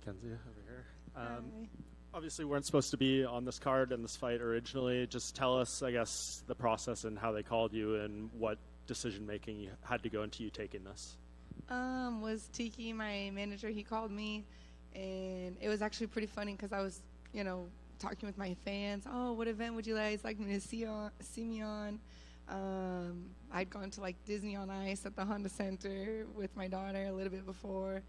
Mackenzie over here. Hi. Obviously, we weren't supposed to be on this card in this fight originally. Just tell us, I guess, the process and how they called you and what decision-making you had to go into you taking this. Was Tiki, my manager, he called me, and it was actually pretty funny because I was, talking with my fans. Oh, what event would you guys like me to see me on? I'd gone to like Disney on Ice at the Honda Center with my daughter a little bit before.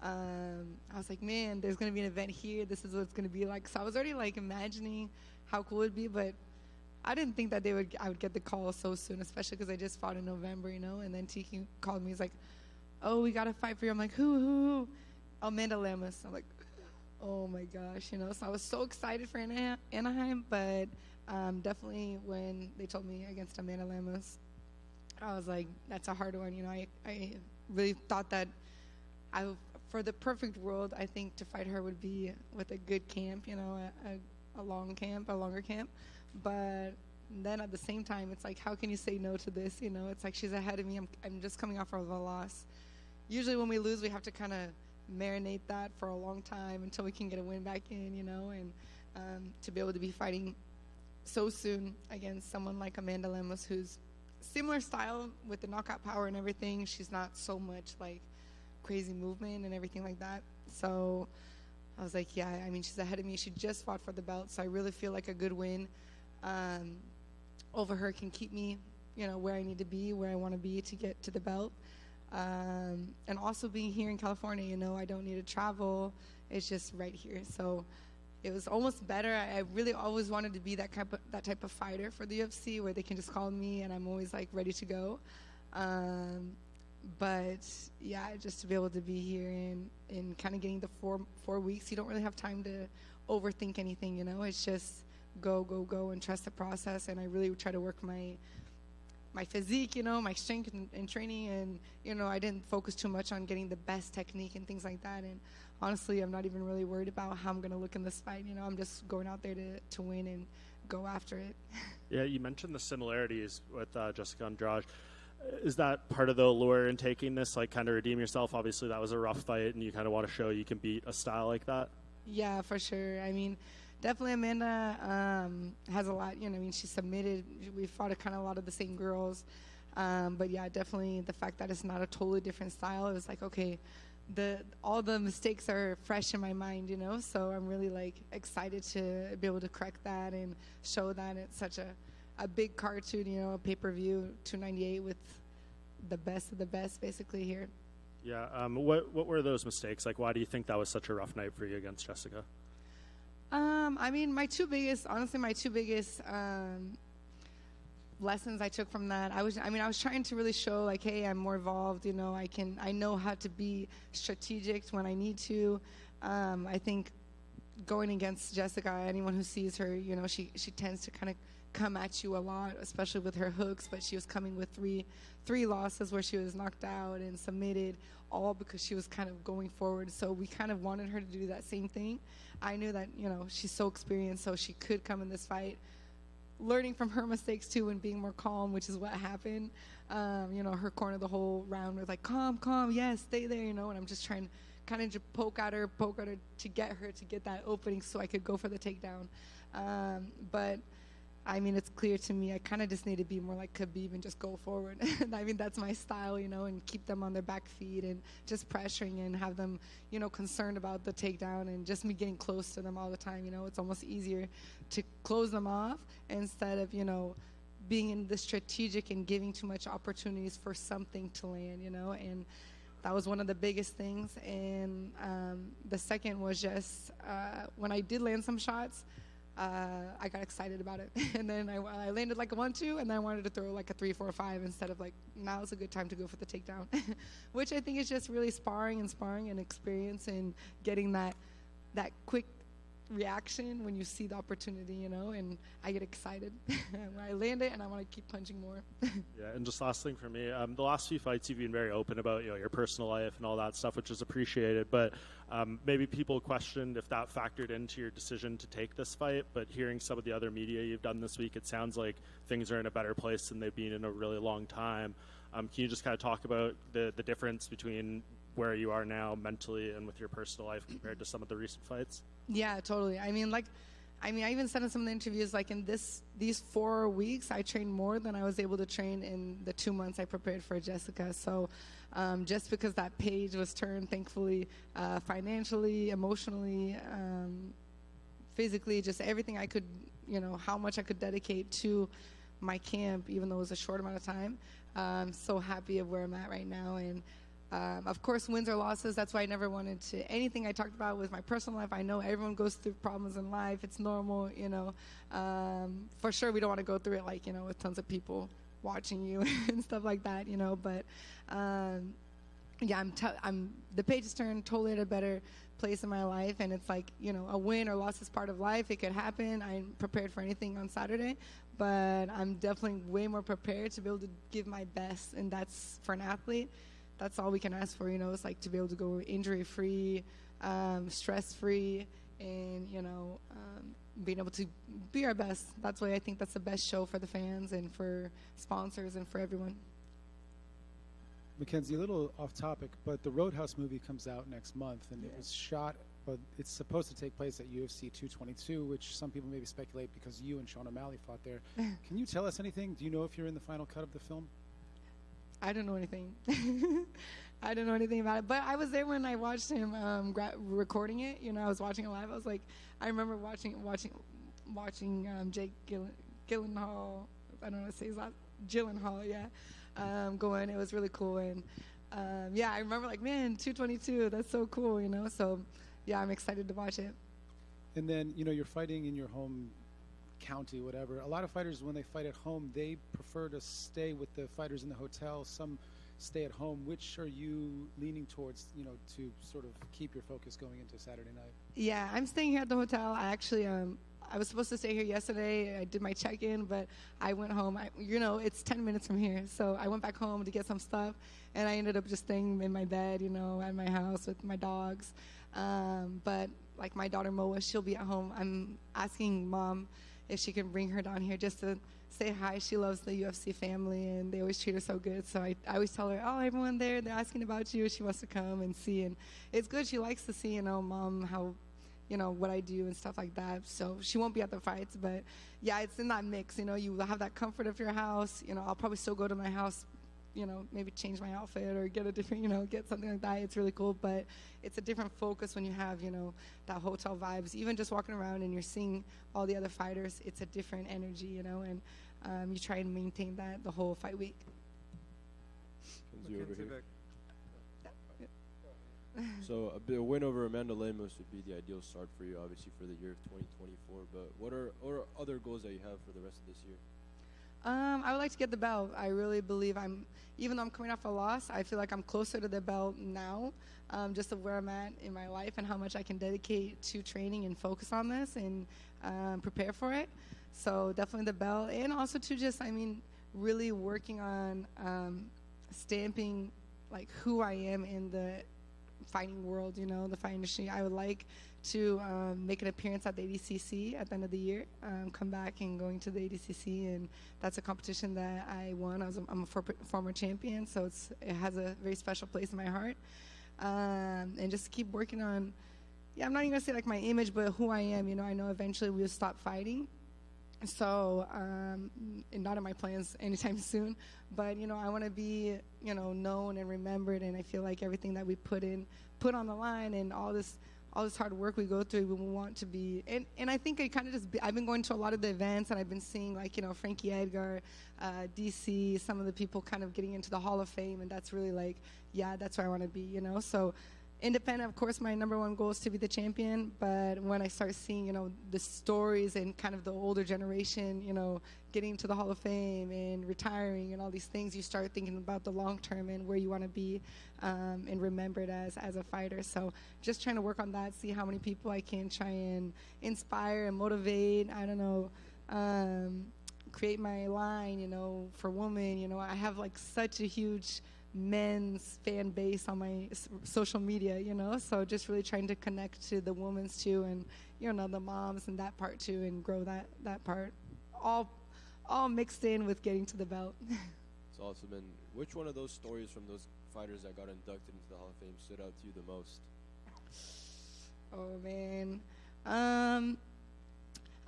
I was like, man, there's going to be an event here. This is what it's going to be like. So I was already like imagining how cool it'd be, but I didn't think that I would get the call so soon, especially because I just fought in November, and then Tiki called me. He's like, oh, we got a fight for you. I'm like, who? Amanda Lemos. I'm like, oh my gosh, So I was so excited for Anaheim, but definitely when they told me against Amanda Lemos, I was like, that's a hard one. I really thought that for the perfect world, I think to fight her would be with a good camp, a longer camp. But then at the same time, it's like, how can you say no to this? It's like she's ahead of me. I'm just coming off of a loss. Usually when we lose, we have to kind of marinate that for a long time until we can get a win back in, and to be able to be fighting so soon against someone like Amanda Lemos, who's similar style with the knockout power and everything. She's not so much like crazy movement and everything like that. So I was like, yeah, she's ahead of me. She just fought for the belt, so I really feel like a good win over her can keep me, where I need to be, where I want to be to get to the belt. And also being here in California, I don't need to travel. It's just right here. So it was almost better. I really always wanted to be that type of fighter for the UFC where they can just call me and I'm always like ready to go. But yeah, just to be able to be here and kind of getting the 4 weeks, you don't really have time to overthink anything, It's just go and trust the process. And I really try to work my physique, my strength and training, and I didn't focus too much on getting the best technique and things like that. And honestly, I'm not even really worried about how I'm going to look in this fight. I'm just going out there to win and go after it. Yeah, you mentioned the similarities with Jessica Andrade. Is that part of the allure in taking this, like kind of redeem yourself? Obviously, that was a rough fight, and you kind of want to show you can beat a style like that? Yeah, for sure. Definitely Amanda has a lot, she submitted. We fought a lot of the same girls. But yeah, definitely the fact that it's not a totally different style. It was like, okay, all the mistakes are fresh in my mind, So I'm really like excited to be able to correct that and show that it's such a big cartoon, a pay-per-view, $298 with the best of the best basically here. Yeah. What were those mistakes? Like, why do you think that was such a rough night for you against Jessica? My two biggest lessons I took from that, I was trying to really show like, hey, I'm more evolved, I know how to be strategic when I need to. I think going against Jessica, anyone who sees her, she tends to kind of come at you a lot, especially with her hooks, but she was coming with three losses where she was knocked out and submitted, all because she was kind of going forward. So we kind of wanted her to do that same thing. I knew that, she's so experienced, so she could come in this fight, learning from her mistakes too and being more calm, which is what happened. Her corner the whole round was like, calm, yes, stay there, and I'm just trying to kind of just poke at her to get that opening so I could go for the takedown. But it's clear to me I kind of just need to be more like Khabib and just go forward. That's my style, and keep them on their back feet and just pressuring and have them, concerned about the takedown and just me getting close to them all the time. It's almost easier to close them off instead of, being in the strategic and giving too much opportunities for something to land, and that was one of the biggest things. And the second was just when I did land some shots, I got excited about it. And then I landed like a 1-2, and then I wanted to throw like a 3-4-5 instead of like, now is a good time to go for the takedown, which I think is just really sparring and experience and getting that quick reaction when you see the opportunity, and I get excited when I land it, and I want to keep punching more. Yeah, and just last thing for me, the last few fights you've been very open about your personal life and all that stuff, which is appreciated, but maybe people questioned if that factored into your decision to take this fight. But hearing some of the other media you've done this week, it sounds like things are in a better place than they've been in a really long time. Can you just kind of talk about the difference between where you are now mentally and with your personal life compared to some of the recent fights? Yeah, totally. I even said in some of the interviews, like in these 4 weeks, I trained more than I was able to train in the 2 months I prepared for Jessica. So just because that page was turned, thankfully, financially, emotionally, physically, just everything I could, how much I could dedicate to my camp, even though it was a short amount of time. I'm so happy of where I'm at right now. And of course, wins or losses, that's why I never wanted to, anything I talked about with my personal life, I know everyone goes through problems in life. It's normal, for sure we don't want to go through it like, with tons of people watching you and stuff like that, but yeah, I'm the page is turned totally at a better place in my life, and it's like, a win or loss is part of life. It could happen. I'm prepared for anything on Saturday, but I'm definitely way more prepared to be able to give my best, and that's for an athlete. That's all we can ask for, it's like to be able to go injury-free, stress-free, and, being able to be our best. That's why I think that's the best show for the fans and for sponsors and for everyone. Mackenzie, a little off topic, but the Roadhouse movie comes out next month, and it was shot, but it's supposed to take place at UFC 222, which some people maybe speculate because you and Sean O'Malley fought there. Can you tell us anything? Do you know if you're in the final cut of the film? I don't know anything. I don't know anything about it. But I was there when I watched him recording it. I was watching it live. I was like, I remember watching Jake Gyllenhaal. I don't know how to say his last. Gyllenhaal, yeah. Going. It was really cool. And yeah, I remember like, man, 222. That's so cool. So yeah, I'm excited to watch it. And then you're fighting in your home county, whatever. A lot of fighters, when they fight at home, they prefer to stay with the fighters in the hotel. Some stay at home. Which are you leaning towards, to sort of keep your focus going into Saturday night? Yeah, I'm staying here at the hotel. I actually, I was supposed to stay here yesterday. I did my check-in, but I went home. It's 10 minutes from here, so I went back home to get some stuff, and I ended up just staying in my bed, at my house with my dogs. But like my daughter Moa, she'll be at home. I'm asking Mom if she can bring her down here just to say hi. She loves the UFC family, and they always treat her so good. So I always tell her, oh, everyone there, they're asking about you. She wants to come and see, and it's good. She likes to see, Mom, how, what I do and stuff like that. So she won't be at the fights, but yeah, it's in that mix. You have that comfort of your house. I'll probably still go to my house, maybe change my outfit or get a different, get something like that. It's really cool, but it's a different focus when you have, that hotel vibes. Even just walking around and you're seeing all the other fighters, it's a different energy, and you try and maintain that the whole fight week. Over here. So a win over Amanda Lemos would be the ideal start for you, obviously, for the year of 2024. But what are other goals that you have for the rest of this year? I would like to get the belt. I really believe even though I'm coming off a loss, I feel like I'm closer to the belt now, just of where I'm at in my life and how much I can dedicate to training and focus on this and prepare for it. So definitely the belt, and also to just, really working on stamping like who I am in the fighting world, the fight industry. I would like to make an appearance at the ADCC at the end of the year, come back and going to the ADCC, and that's a competition that I won. I'm a former champion, so it has a very special place in my heart. And just keep working on, I'm not even going to say like my image, but who I am. I know eventually we'll stop fighting. So, and not in my plans anytime soon, but, I want to be, known and remembered, and I feel like everything that we put on the line and all this hard work we go through, we want to be, and I think it kind of I've been going to a lot of the events, and I've been seeing like, Frankie Edgar, DC, some of the people kind of getting into the Hall of Fame, and that's really like, that's where I want to be, so independent, of course, my number one goal is to be the champion, but when I start seeing, the stories and kind of the older generation, getting to the Hall of Fame and retiring and all these things, you start thinking about the long term and where you want to be and remembered as a fighter. So just trying to work on that, see how many people I can try and inspire and motivate, create my line, for women. I have like such a huge men's fan base on my social media, so just really trying to connect to the women's too, and the moms and that part too, and grow that part, all mixed in with getting to the belt. It's awesome. And which one of those stories from those fighters that got inducted into the Hall of Fame stood out to you the most? Oh man.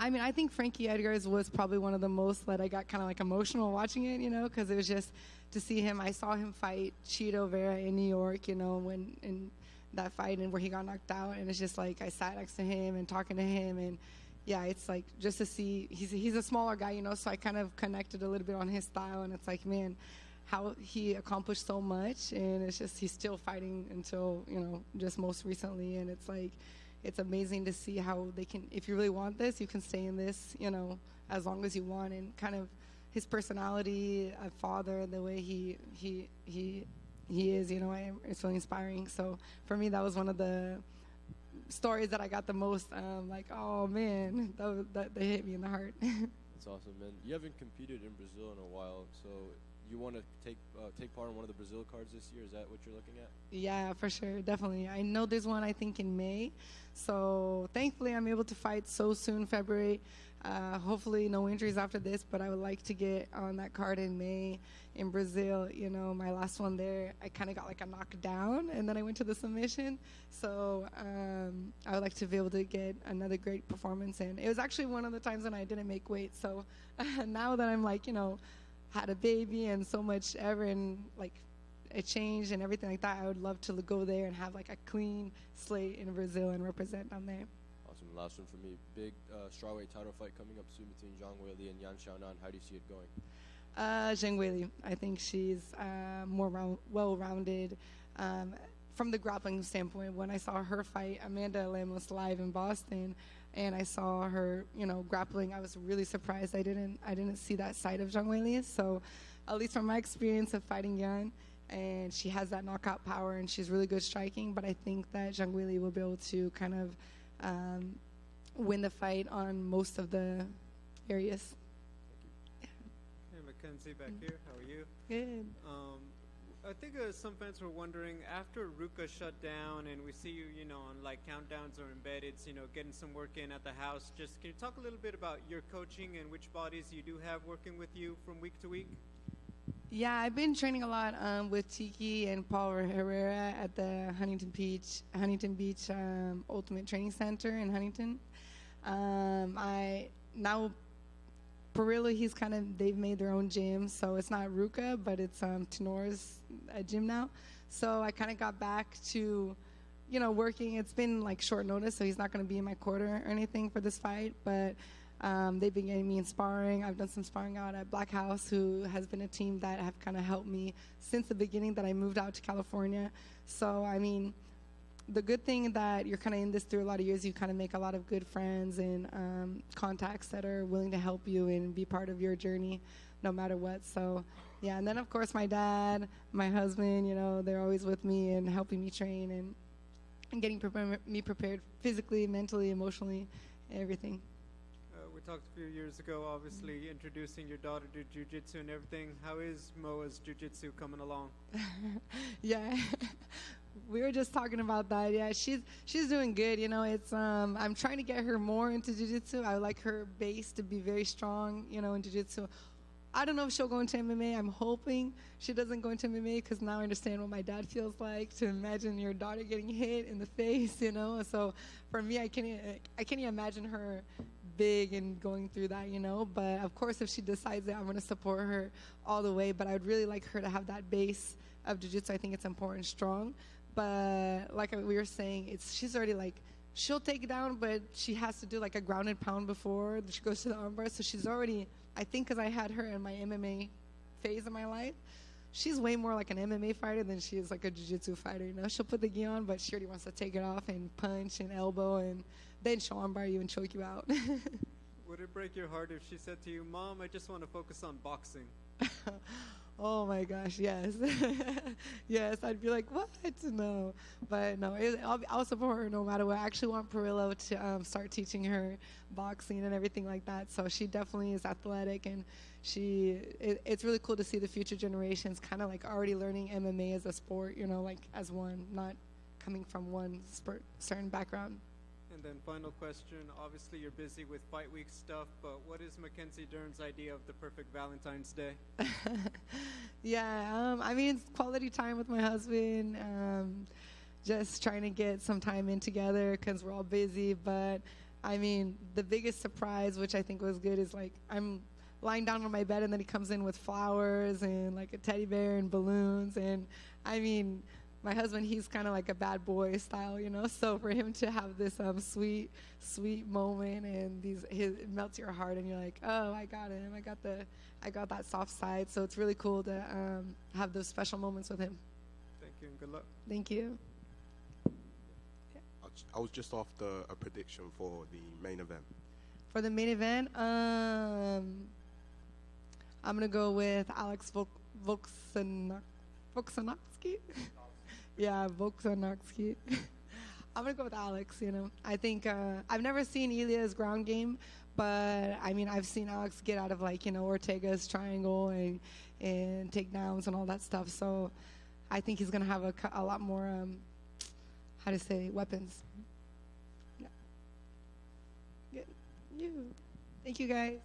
I mean, I think Frankie Edgar's was probably one of the most that I got kind of like emotional watching it, you know, because it was just to see him. I saw him fight Chito Vera in New York, you know, when in that fight and where he got knocked out, and it's just like I sat next to him and talking to him, and yeah, it's like just to see he's a smaller guy, you know, so I kind of connected a little bit on his style, and it's like, man, how he accomplished so much, and it's just he's still fighting until, you know, just most recently, and it's like it's amazing to see how they can, if you really want this, you can stay in this, you know, as long as you want, and kind of his personality, a father, the way he is, you know, it's really inspiring. So for me, that was one of the stories that I got the most, like, oh man, that they hit me in the heart. That's awesome, man. You haven't competed in Brazil in a while, so you want to take part in one of the Brazil cards this year? Is that what you're looking at? Yeah, for sure, definitely. I know there's one, I think, in May. So thankfully, I'm able to fight so soon, February. Hopefully, no injuries after this, but I would like to get on that card in May in Brazil. You know, my last one there, I kind of got like a knockdown, and then I went to the submission. So I would like to be able to get another great performance. And it was actually one of the times when I didn't make weight. So now that I'm like, you know, had a baby and so much ever, and like it changed and everything like that, I would love to go there and have like a clean slate in Brazil and represent down there. Awesome. Last one for me. Big strawweight title fight coming up soon between Zhang Weili and Yan Xiaonan. How do you see it going? Zhang Weili. I think she's more well-rounded. From the grappling standpoint, when I saw her fight Amanda Lemos live in Boston, and I saw her, you know, grappling, I was really surprised. I didn't see that side of Zhang Weili. So, at least from my experience of fighting Yan, and she has that knockout power, and she's really good striking. But I think that Zhang Weili will be able to kind of win the fight on most of the areas. Hey, Mackenzie, back here. How are you? Good. I think some fans were wondering, after Ruka shut down and we see you, you know, on like countdowns or embeddeds, you know, getting some work in at the house, just can you talk a little bit about your coaching and which bodies you do have working with you from week to week? Yeah, I've been training a lot with Tiki and Paul Herrera at the Huntington Beach Ultimate Training Center in Huntington. Perillo, they've made their own gym, so it's not Ruka, but it's Tenor's gym now. So I kind of got back to, you know, working. It's been like short notice, so he's not going to be in my corner or anything for this fight, but they've been getting me in sparring. I've done some sparring out at Black House, who has been a team that have kind of helped me since the beginning that I moved out to California. So, I mean, the good thing that you're kind of in this through a lot of years, you kind of make a lot of good friends and contacts that are willing to help you and be part of your journey no matter what. So, yeah, and then, of course, my dad, my husband, you know, they're always with me and helping me train and getting me prepared physically, mentally, emotionally, everything. We talked a few years ago, obviously, introducing your daughter to jiu-jitsu and everything. How is Moa's jiu-jitsu coming along? Yeah. We were just talking about that. Yeah, she's doing good. You know, it's I'm trying to get her more into jiu-jitsu. I would like her base to be very strong, you know, in jiu-jitsu. I don't know if she'll go into MMA. I'm hoping she doesn't go into MMA, because now I understand what my dad feels like, to imagine your daughter getting hit in the face, you know. So for me, I can't even imagine her big and going through that, you know. But of course, if she decides that, I'm going to support her all the way. But I would really like her to have that base of jiu-jitsu. I think it's important, strong. But like we were saying, she's already like, she'll take it down, but she has to do like a grounded pound before she goes to the armbar. So she's already, I think, because I had her in my MMA phase of my life, she's way more like an MMA fighter than she is like a jiu-jitsu fighter. You know, she'll put the gi on, but she already wants to take it off and punch and elbow, and then she'll armbar you and choke you out. Would it break your heart if she said to you, "Mom, I just want to focus on boxing"? Oh my gosh, yes. Yes, I'd be like, what? No. But no, I'll support her no matter what. I actually want Perillo to start teaching her boxing and everything like that. So she definitely is athletic, and it's really cool to see the future generations kind of like already learning MMA as a sport, you know, like as one, not coming from one certain background. And then final question, obviously you're busy with fight week stuff, but what is Mackenzie Dern's idea of the perfect Valentine's Day? Yeah, I mean, it's quality time with my husband. Just trying to get some time in together because we're all busy. But I mean, the biggest surprise, which I think was good, is like I'm lying down on my bed and then he comes in with flowers and like a teddy bear and balloons. And I mean, my husband, he's kind of like a bad boy style, you know. So for him to have this sweet moment and it melts your heart, and you're like, oh, I got him. I got that soft side. So it's really cool to have those special moments with him. Thank you and good luck. Thank you. I was just after a prediction for the main event. For the main event, I'm gonna go with Alex Volkanovski. Yeah, Volkanovski. I'm gonna go with Alex. You know, I think I've never seen Ilya's ground game, but I mean I've seen Alex get out of like Ortega's triangle and takedowns and all that stuff. So I think he's gonna have a lot more weapons. Yeah. Good. You. Thank you guys.